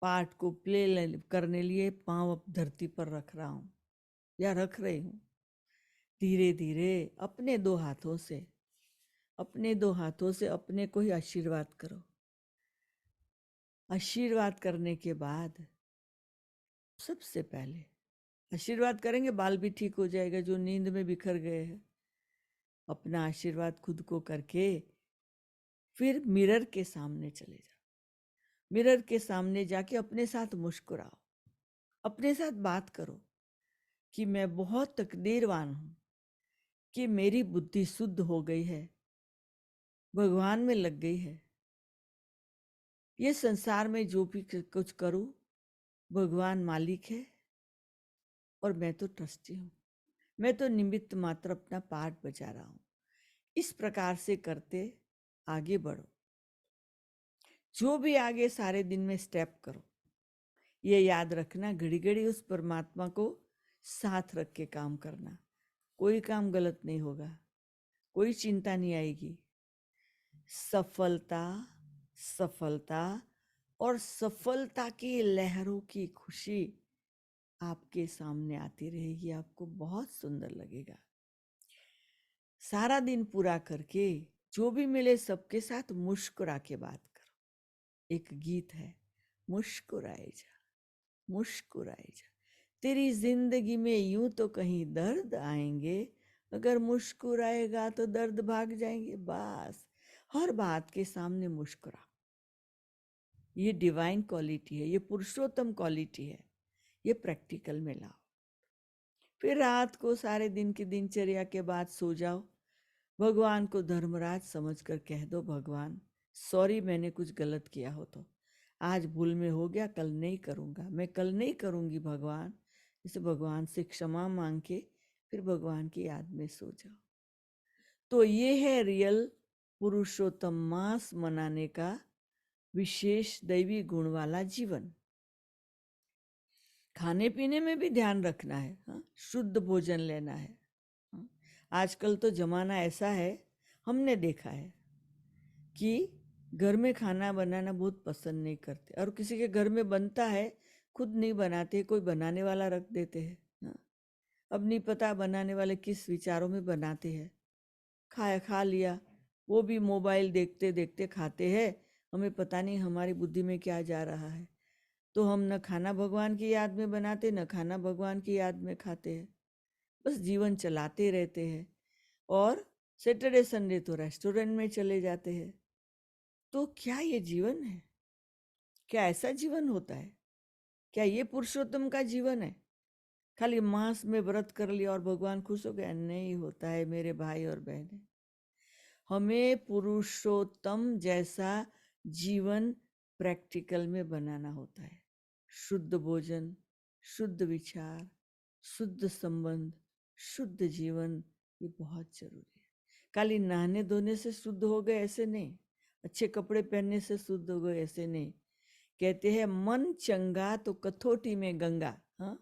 पार्ट को प्ले करने लिए पांव अब धरती पर रख रहा हूं या रख रही हूं। धीरे धीरे अपने दो हाथों से अपने को ही आशीर्वाद करो। आशीर्वाद करने के बाद सबसे पहले आशीर्वाद करेंगे, बाल भी ठीक हो जाएगा जो नींद में बिखर गए हैं। अपना आशीर्वाद खुद को करके फिर मिरर के सामने चले जाओ। मिरर के सामने जाके अपने साथ मुस्कुराओ, अपने साथ बात करो कि मैं बहुत तकदीरवान हूं कि मेरी बुद्धि शुद्ध हो गई है, भगवान में लग गई है। ये संसार में जो भी कुछ करूं, भगवान मालिक है और मैं तो ट्रस्टी हूं, मैं तो निमित्त मात्र अपना पार्ट बजा रहा हूं। इस प्रकार से करते आगे बढ़ो। जो भी आगे सारे दिन में स्टेप करो, ये याद रखना, घड़ी घड़ी उस परमात्मा को साथ रख के काम करना। कोई काम गलत नहीं होगा, कोई चिंता नहीं आएगी। सफलता सफलता और सफलता की लहरों की खुशी आपके सामने आती रहेगी। आपको बहुत सुंदर लगेगा। सारा दिन पूरा करके जो भी मिले सबके साथ मुस्कुरा के बात करो। एक गीत है, मुस्कुराए जा मुस्कुराए जा, तेरी जिंदगी में यूं तो कहीं दर्द आएंगे, अगर मुस्कुराएगा तो दर्द भाग जाएंगे। बस हर बात के सामने मुस्कुरा। ये डिवाइन क्वालिटी है, ये पुरुषोत्तम क्वालिटी है। ये प्रैक्टिकल में लाओ। फिर रात को सारे दिन की दिनचर्या के बाद सो जाओ। भगवान को धर्मराज समझकर कह दो, भगवान सॉरी, मैंने कुछ गलत किया हो तो आज भूल में हो गया, कल नहीं करूँगा, मैं कल नहीं करूँगी भगवान। इसे भगवान से क्षमा मांग के फिर भगवान की याद में सो जाओ। तो ये है रियल पुरुषोत्तम मास मनाने का विशेष दैवी गुण वाला जीवन। खाने पीने में भी ध्यान रखना है, हाँ? शुद्ध भोजन लेना है, हाँ? आजकल तो जमाना ऐसा है, हमने देखा है कि घर में खाना बनाना बहुत पसंद नहीं करते, और किसी के घर में बनता है खुद नहीं बनाते, कोई बनाने वाला रख देते हैं, हाँ? अब नहीं पता बनाने वाले किस विचारों में बनाते हैं। खा लिया, वो भी मोबाइल देखते देखते खाते हैं। हमें पता नहीं हमारी बुद्धि में क्या जा रहा है। तो हम न खाना भगवान की याद में बनाते, न खाना भगवान की याद में खाते हैं। बस जीवन चलाते रहते हैं और सैटरडे संडे तो रेस्टोरेंट में चले जाते हैं। तो क्या ये जीवन है? क्या ऐसा जीवन होता है? क्या ये पुरुषोत्तम का जीवन है? खाली मांस में व्रत कर लिया और भगवान खुश हो गया? नहीं होता है मेरे भाई और बहनें। हमें पुरुषोत्तम जैसा जीवन प्रैक्टिकल में बनाना होता है। शुद्ध भोजन, शुद्ध विचार, शुद्ध संबंध, शुद्ध जीवन, ये बहुत जरूरी है। खाली नहाने धोने से शुद्ध हो गए ऐसे नहीं, अच्छे कपड़े पहनने से शुद्ध हो गए ऐसे नहीं। कहते हैं मन चंगा तो कथोटी में गंगा, हाँ?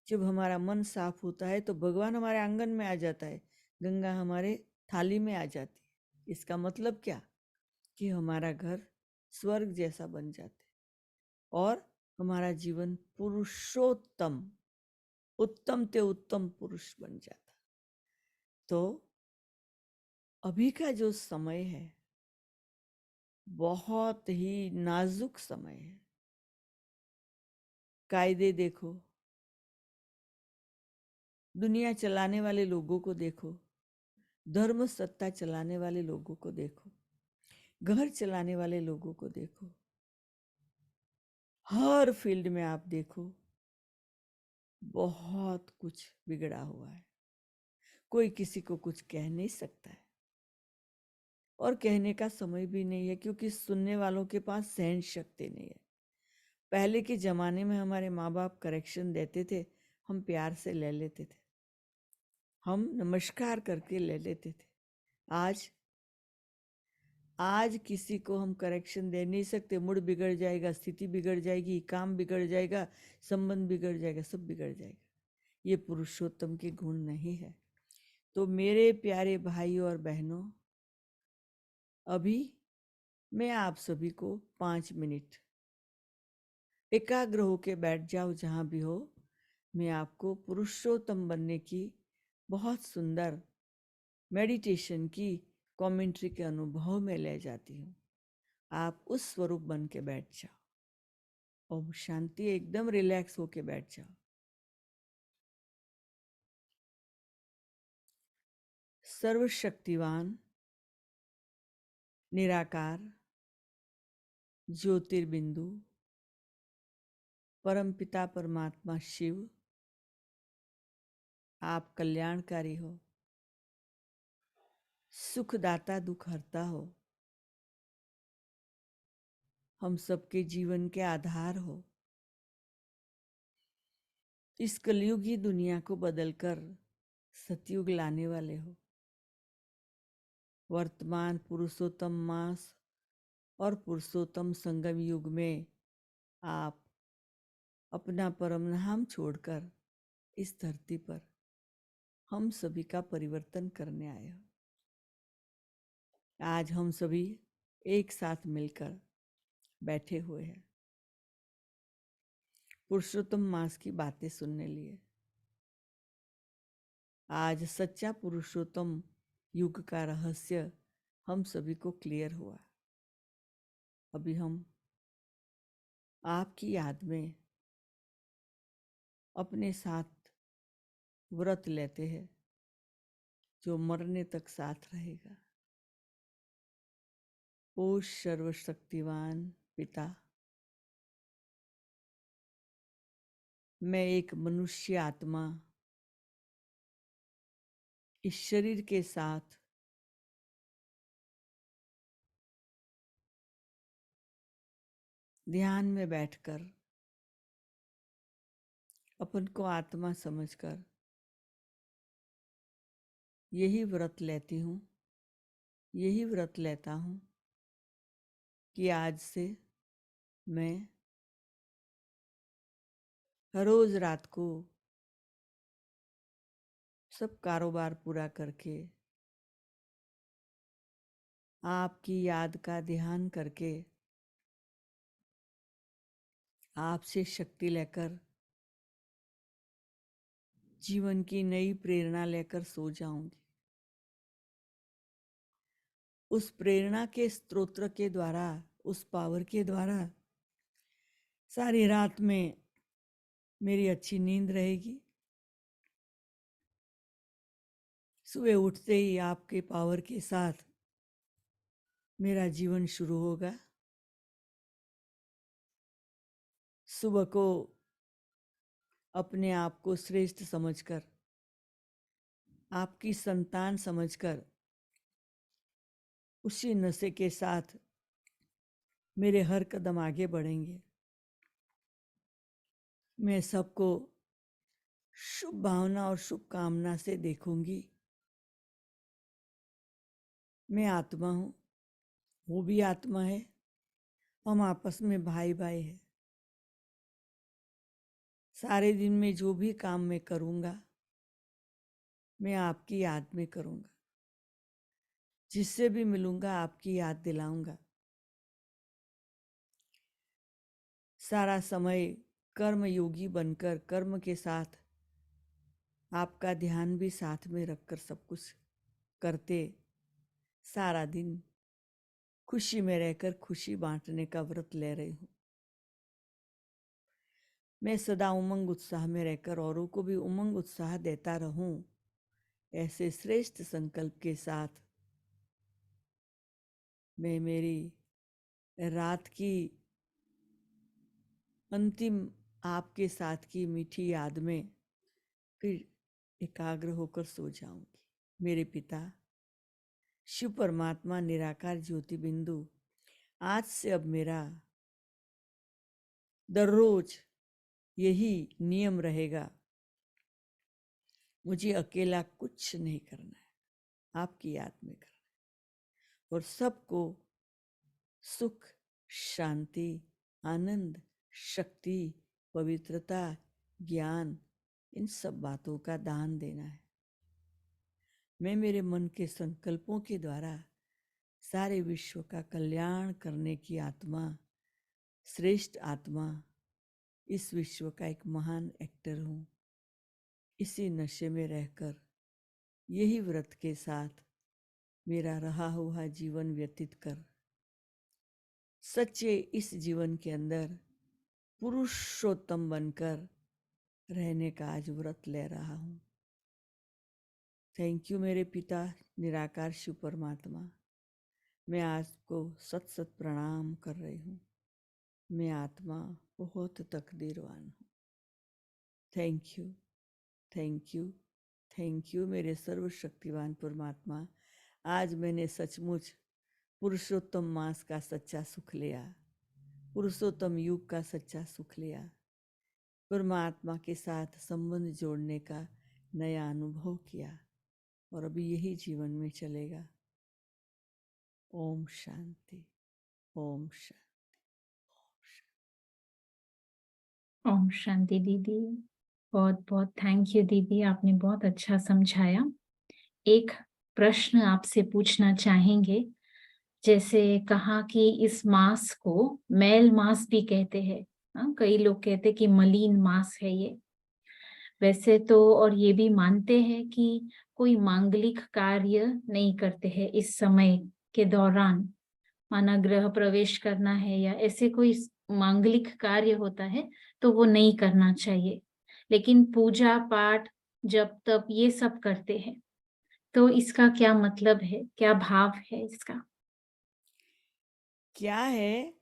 जब हमारा मन साफ होता है तो भगवान हमारे आंगन में आ जाता है, गंगा हमारे थाली में आ जाती है। इसका मतलब क्या? कि हमारा घर स्वर्ग जैसा बन जाता है और हमारा जीवन पुरुषोत्तम, उत्तम ते उत्तम पुरुष बन जाता। तो अभी का जो समय है बहुत ही नाजुक समय है। कायदे देखो, दुनिया चलाने वाले लोगों को देखो, धर्म सत्ता चलाने वाले लोगों को देखो, घर चलाने वाले लोगों को देखो, हर फील्ड में आप देखो, बहुत कुछ बिगड़ा हुआ है। कोई किसी को कुछ कह नहीं सकता है और कहने का समय भी नहीं है, क्योंकि सुनने वालों के पास सहन शक्ति नहीं है। पहले के जमाने में हमारे माँ बाप करेक्शन देते थे, हम प्यार से ले लेते थे, हम नमस्कार करके ले लेते थे। आज किसी को हम करेक्शन दे नहीं सकते। मूड बिगड़ जाएगा, स्थिति बिगड़ जाएगी, काम बिगड़ जाएगा, संबंध बिगड़ जाएगा, सब बिगड़ जाएगा। ये पुरुषोत्तम के गुण नहीं है। तो मेरे प्यारे भाइयों और बहनों, अभी मैं आप सभी को 5 मिनट एकाग्र होके बैठ जाओ जहां भी हो। मैं आपको पुरुषोत्तम बनने की बहुत सुंदर मेडिटेशन की कमेंट्री के अनुभव में ले जाती हूँ। आप उस स्वरूप बन के बैठ जाओ। ओम शांति। एकदम रिलैक्स होके बैठ जाओ। सर्वशक्तिवान निराकार ज्योतिर्बिंदु परमपिता परमात्मा शिव, आप कल्याणकारी हो, सुखदाता दुखहर्ता हो, हम सबके जीवन के आधार हो। इस कलयुगी दुनिया को बदलकर सतयुग लाने वाले हो। वर्तमान पुरुषोत्तम मास और पुरुषोत्तम संगम युग में आप अपना परम नाम छोड़कर इस धरती पर हम सभी का परिवर्तन करने आए हो। आज हम सभी एक साथ मिलकर बैठे हुए हैं पुरुषोत्तम मास की बातें सुनने लिए। आज सच्चा पुरुषोत्तम युग का रहस्य हम सभी को क्लियर हुआ। अभी हम आपकी याद में अपने साथ व्रत लेते हैं जो मरने तक साथ रहेगा। ओ सर्वशक्तिवान पिता, मैं एक मनुष्य आत्मा इस शरीर के साथ ध्यान में बैठकर अपन को आत्मा समझकर यही व्रत लेती हूँ, यही व्रत लेता हूँ कि आज से मैं रोज रात को सब कारोबार पूरा करके आपकी याद का ध्यान करके आपसे शक्ति लेकर जीवन की नई प्रेरणा लेकर सो जाऊंगी। उस प्रेरणा के स्तोत्र के द्वारा, उस पावर के द्वारा सारी रात में मेरी अच्छी नींद रहेगी। सुबह उठते ही आपके पावर के साथ मेरा जीवन शुरू होगा। सुबह को अपने आप को श्रेष्ठ समझकर, आपकी संतान समझकर उसी नशे के साथ मेरे हर कदम आगे बढ़ेंगे। मैं सबको शुभ भावना और शुभकामना से देखूंगी। मैं आत्मा हूँ, वो भी आत्मा है, हम आपस में भाई भाई है। सारे दिन में जो भी काम मैं करूँगा मैं आपकी याद में करूँगा। जिससे भी मिलूँगा आपकी याद दिलाऊँगा। सारा समय कर्म योगी बनकर कर्म के साथ आपका ध्यान भी साथ में रखकर सब कुछ करते, सारा दिन खुशी में रहकर खुशी बांटने का व्रत ले रही हूँ। मैं सदा उमंग उत्साह में रहकर औरों को भी उमंग उत्साह देता रहूं, ऐसे श्रेष्ठ संकल्प के साथ मैं मेरी रात की अंतिम आपके साथ की मीठी याद में फिर एकाग्र होकर सो जाऊंगी। मेरे पिता शिव परमात्मा निराकार ज्योति बिंदु, आज से अब मेरा दररोज यही नियम रहेगा, मुझे अकेला कुछ नहीं करना है, आपकी याद में करना है और सबको सुख, शांति, आनंद, शक्ति, पवित्रता, ज्ञान, इन सब बातों का दान देना है। मैं मेरे मन के संकल्पों के द्वारा सारे विश्व का कल्याण करने की आत्मा, श्रेष्ठ आत्मा, इस विश्व का एक महान एक्टर हूँ। इसी नशे में रहकर यही व्रत के साथ मेरा रहा हुआ जीवन व्यतीत कर सच्चे इस जीवन के अंदर पुरुषोत्तम बनकर रहने का आज व्रत ले रहा हूँ। थैंक यू मेरे पिता निराकार शिव परमात्मा। मैं आपको सत सत प्रणाम कर रही हूँ। मैं आत्मा बहुत तकदीरवान हूँ। Thank you, thank you, thank you मेरे सर्वशक्तिवान परमात्मा। आज मैंने सचमुच पुरुषोत्तम मास का सच्चा सुख लिया, पुरुषोत्तम युग का सच्चा सुख लिया, परमात्मा के साथ संबंध जोड़ने का नया अनुभव किया और अभी यही जीवन में चलेगा। ओम शांति, ओम शांति। ओम शांति दीदी। बहुत बहुत थैंक यू दीदी, आपने बहुत अच्छा समझाया। एक प्रश्न आपसे पूछना चाहेंगे। जैसे कहा कि इस मास को मैल मास भी कहते हैं। कई लोग कहते हैं कि मलिन मास है ये। वैसे तो और ये भी मानते हैं कि कोई मांगलिक कार्य नहीं करते हैं इस समय के दौरान। माना गृह प्रवेश करना है या ऐसे कोई मांगलिक कार्य होता है तो वो नहीं करना चाहिए, लेकिन पूजा पाठ जब तब ये सब करते हैं। तो इसका क्या मतलब है, क्या भाव है इसका? क्या है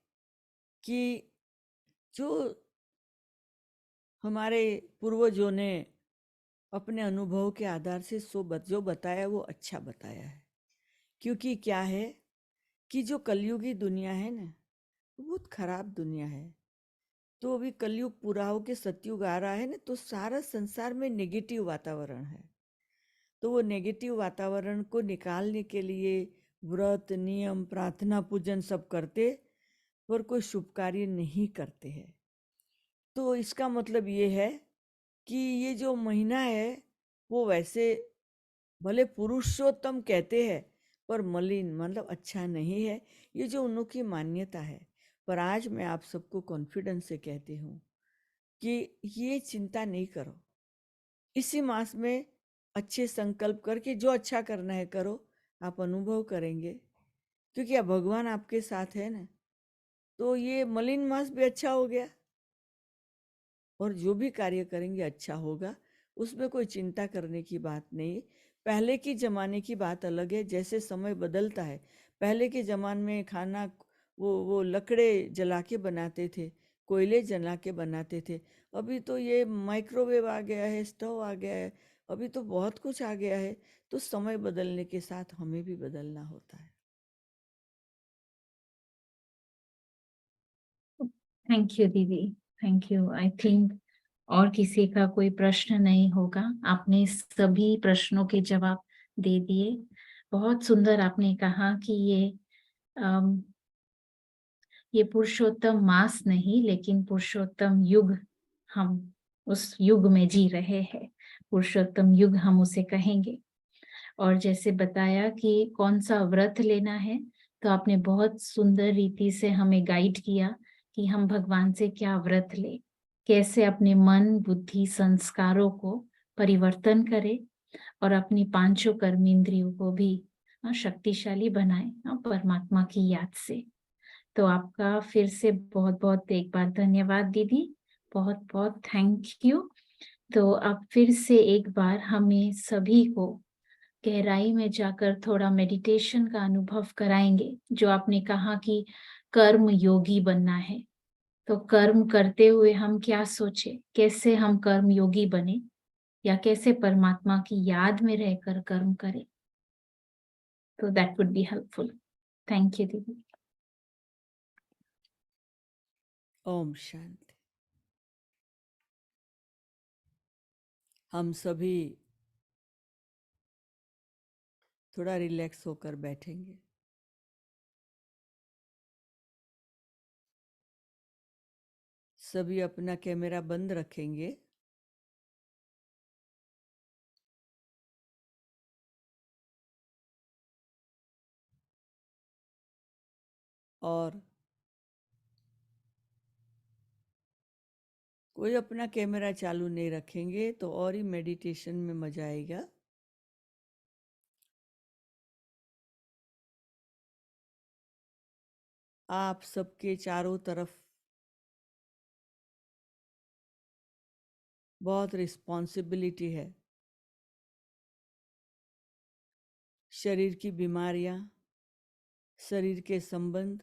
कि जो हमारे पूर्वजों ने अपने अनुभव के आधार से जो बताया वो अच्छा बताया है। क्योंकि क्या है कि जो कलयुगी दुनिया है ना, वो बहुत खराब दुनिया है। तो अभी कलयुग पूरा होके सतयुग आ रहा है ना, तो सारा संसार में नेगेटिव वातावरण है। तो वो नेगेटिव वातावरण को निकालने के लिए व्रत, नियम, प्रार्थना, पूजन सब करते, पर कोई शुभ कार्य नहीं करते हैं। तो इसका मतलब ये है कि ये जो महीना है वो वैसे भले पुरुषोत्तम कहते हैं, पर मलिन मतलब अच्छा नहीं है। ये जो उन लोग की मान्यता है। पर आज मैं आप सबको कॉन्फिडेंस से कहती हूँ कि ये चिंता नहीं करो। इसी मास में अच्छे संकल्प करके जो अच्छा करना है करो, आप अनुभव करेंगे। क्योंकि अब भगवान आपके साथ है ना, तो ये मलिन मास भी अच्छा हो गया और जो भी कार्य करेंगे अच्छा होगा। उसमें कोई चिंता करने की बात नहीं। पहले की ज़माने की बात अलग है, जैसे समय बदलता है। पहले के ज़माने में खाना वो लकड़े जला के बनाते थे, कोयले जला के बनाते थे। अभी तो ये माइक्रोवेव आ गया है, स्टोव आ गया है, अभी तो बहुत कुछ आ गया है। तो समय बदलने के साथ हमें भी बदलना होता है। Thank you didi, thank you. I think और किसी का कोई प्रश्न नहीं होगा। आपने सभी प्रश्नों के जवाब दे दिए। बहुत सुंदर आपने कहा कि अम, ये पुरुषोत्तम मास नहीं, लेकिन पुरुषोत्तम युग, हम उस युग में जी रहे हैं। पुरुषोत्तम युग हम उसे कहेंगे। और जैसे बताया कि कौन सा व्रत लेना है, तो आपने बहुत सुंदर रीति से हमें गाइड किया कि हम भगवान से क्या व्रत ले, कैसे अपने मन, बुद्धि, संस्कारों को परिवर्तन करें और अपनी पांचों कर्मेंद्रियों को भी शक्तिशाली बनाए परमात्मा की याद से। तो आपका फिर से बहुत बहुत एक बार धन्यवाद दीदी, बहुत बहुत थैंक यू। तो अब फिर से एक बार हमें सभी को गहराई में जाकर थोड़ा मेडिटेशन का अनुभव कराएंगे। जो आपने कहा कि कर्म योगी बनना है, तो कर्म करते हुए हम क्या सोचे, कैसे हम कर्म योगी बने या कैसे परमात्मा की याद में रहकर कर्म करें। तो that would be helpful. Thank you दीदी। ओम शांति। हम सभी थोड़ा रिलैक्स होकर बैठेंगे। सभी अपना कैमरा बंद रखेंगे। और कोई अपना कैमरा चालू नहीं रखेंगे तो और ही मेडिटेशन में मजा आएगा। आप सबके चारों तरफ बहुत रिस्पॉन्सिबिलिटी है। शरीर की बीमारियां, शरीर के संबंध,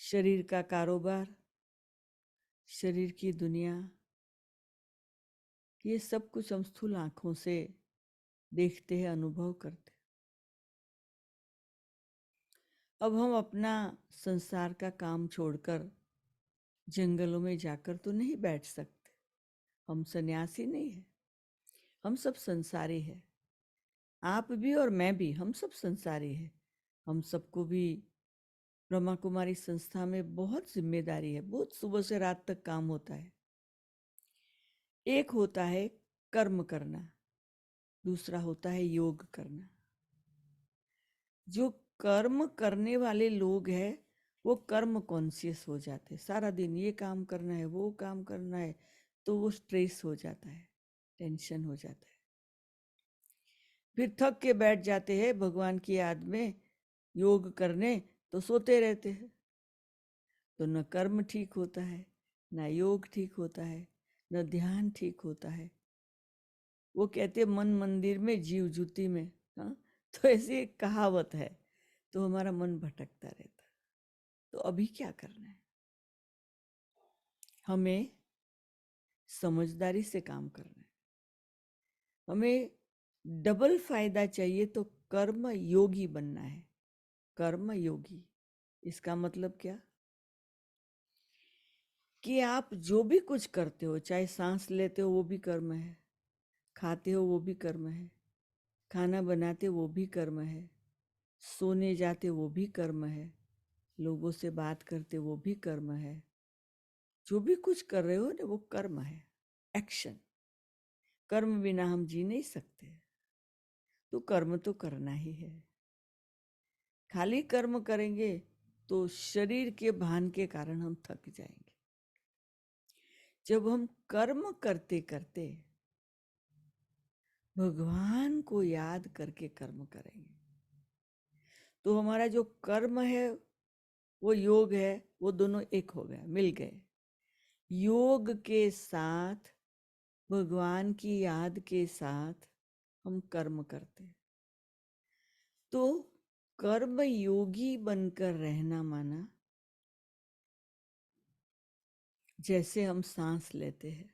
शरीर का कारोबार, शरीर की दुनिया, ये सब कुछ हम स्थूल आंखों से देखते हैं, अनुभव करते हैं। अब हम अपना संसार का काम छोड़कर जंगलों में जाकर तो नहीं बैठ सकते। हम सन्यासी नहीं है, हम सब संसारी है। आप भी और मैं भी, हम सब संसारी है। हम सबको भी ब्रह्मा कुमारी संस्था में बहुत जिम्मेदारी है, बहुत सुबह से रात तक काम होता है। एक होता है कर्म करना, दूसरा होता है योग करना। जो कर्म करने वाले लोग हैं वो कर्म कॉन्शियस हो जाते हैं। सारा दिन ये काम करना है, वो काम करना है, तो वो स्ट्रेस हो जाता है, टेंशन हो जाता है। फिर थक के बैठ जाते हैं भगवान की याद में योग करने, तो सोते रहते हैं। तो न कर्म ठीक होता है, न योग ठीक होता है, न ध्यान ठीक होता है। वो कहते मन मंदिर में जीव जूती में। हाँ, तो ऐसी एक कहावत है। तो हमारा मन भटकता रहता है। तो अभी क्या करना है? हमें समझदारी से काम करना है। हमें डबल फायदा चाहिए, तो कर्म योगी बनना है। कर्म योगी, इसका मतलब क्या? कि आप जो भी कुछ करते हो, चाहे सांस लेते हो वो भी कर्म है, खाते हो वो भी कर्म है, खाना बनाते वो भी कर्म है, सोने जाते वो भी कर्म है, लोगों से बात करते वो भी कर्म है। जो भी कुछ कर रहे हो ना वो कर्म है, एक्शन। कर्म बिना हम जी नहीं सकते, तो कर्म तो करना ही है। खाली कर्म करेंगे तो शरीर के भान के कारण हम थक जाएंगे। जब हम कर्म करते करते भगवान को याद करके कर्म करेंगे, तो हमारा जो कर्म है वो योग है, वो दोनों एक हो गया, मिल गए। योग के साथ, भगवान की याद के साथ हम कर्म करते। तो कर्म योगी बनकर रहना माना जैसे हम सांस लेते हैं,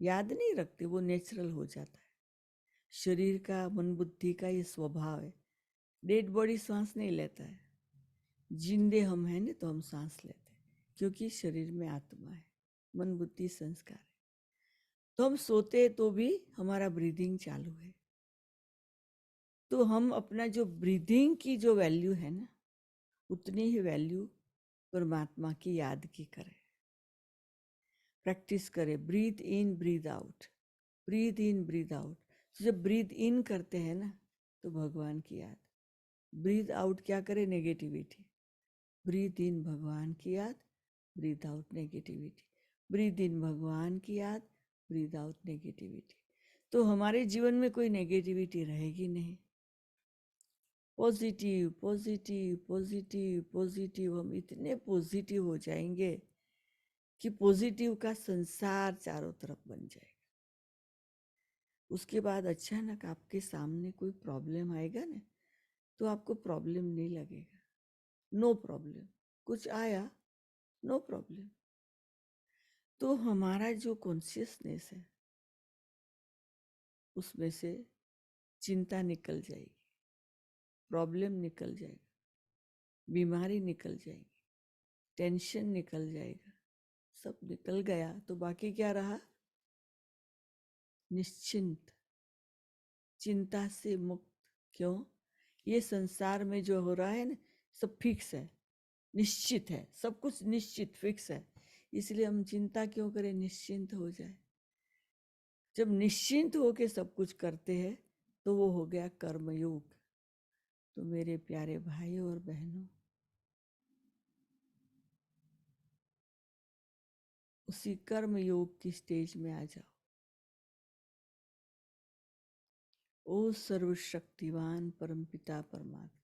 याद नहीं रखते, वो नेचुरल हो जाता है। शरीर का, मन बुद्धि का ये स्वभाव है। डेड बॉडी सांस नहीं लेता है। जिंदे हम हैं ना, तो हम सांस लेते हैं, क्योंकि शरीर में आत्मा है, मन बुद्धि संस्कार है। तो हम सोते तो भी हमारा ब्रीदिंग चालू है। तो हम अपना जो ब्रीदिंग की जो वैल्यू है ना, उतनी ही वैल्यू परमात्मा की याद की करें। प्रैक्टिस करें, ब्रीथ इन ब्रीथ आउट, ब्रीथ इन ब्रीथ आउट। तो जब ब्रीथ इन करते हैं ना, तो भगवान की याद। ब्रीथ आउट क्या करे? नेगेटिविटी। ब्रीथ इन भगवान की याद, ब्रीथ आउट नेगेटिविटी। ब्रीथ इन भगवान की याद, ब्रीथ आउट नेगेटिविटी। तो हमारे जीवन में कोई नेगेटिविटी रहेगी नहीं। पॉजिटिव पॉजिटिव पॉजिटिव पॉजिटिव, हम इतने पॉजिटिव हो जाएंगे कि पॉजिटिव का संसार चारों तरफ बन जाएगा। उसके बाद अचानक आपके सामने कोई प्रॉब्लम आएगा ना, तो आपको प्रॉब्लम नहीं लगेगा। नो प्रॉब्लम, कुछ आया, नो प्रॉब्लम। तो हमारा जो कॉन्शियसनेस है उसमें से चिंता निकल जाएगी, प्रॉब्लम निकल जाएगा, बीमारी निकल जाएगी, टेंशन निकल जाएगा। सब निकल गया तो बाकी क्या रहा? निश्चिंत, चिंता से मुक्त। क्यों? ये संसार में जो हो रहा है ना, सब फिक्स है, निश्चित है, सब कुछ निश्चित फिक्स है। इसलिए हम चिंता क्यों करें? निश्चिंत हो जाए। जब निश्चिंत होके सब कुछ करते हैं तो वो हो गया कर्मयोग। तो मेरे प्यारे भाइयों और बहनों, उसी कर्म योग की स्टेज में आ जाओ। ओ सर्वशक्तिवान परमपिता परमात्मा,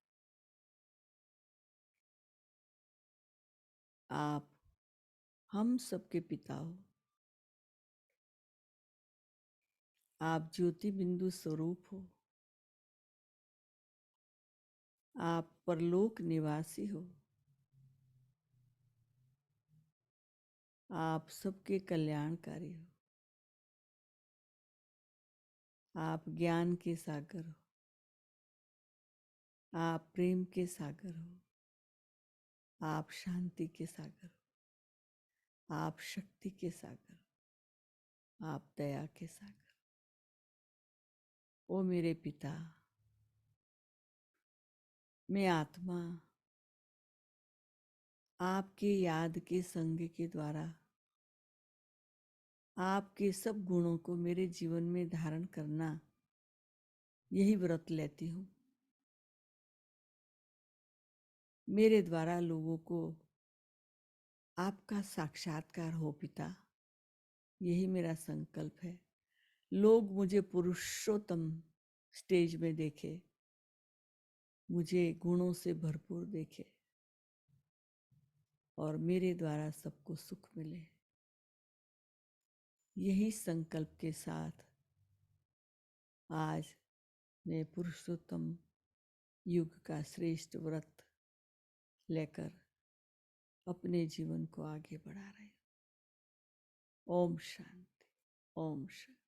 आप हम सबके पिता हो। आप ज्योति बिंदु स्वरूप हो। आप परलोक निवासी हो। आप सबके कल्याणकारी हो। आप ज्ञान के सागर हो। आप प्रेम के सागर हो। आप शांति के सागर हो। आप शक्ति के सागर हो। आप दया के सागर। ओ मेरे पिता, मैं आत्मा आपके याद के संग के द्वारा आपके सब गुणों को मेरे जीवन में धारण करना, यही व्रत लेती हूँ। मेरे द्वारा लोगों को आपका साक्षात्कार हो पिता, यही मेरा संकल्प है। लोग मुझे पुरुषोत्तम स्टेज में देखे, मुझे गुणों से भरपूर देखे और मेरे द्वारा सबको सुख मिले। यही संकल्प के साथ आज मैं पुरुषोत्तम युग का श्रेष्ठ व्रत लेकर अपने जीवन को आगे बढ़ा रही हूँ। ओम शांति, ओम शांति।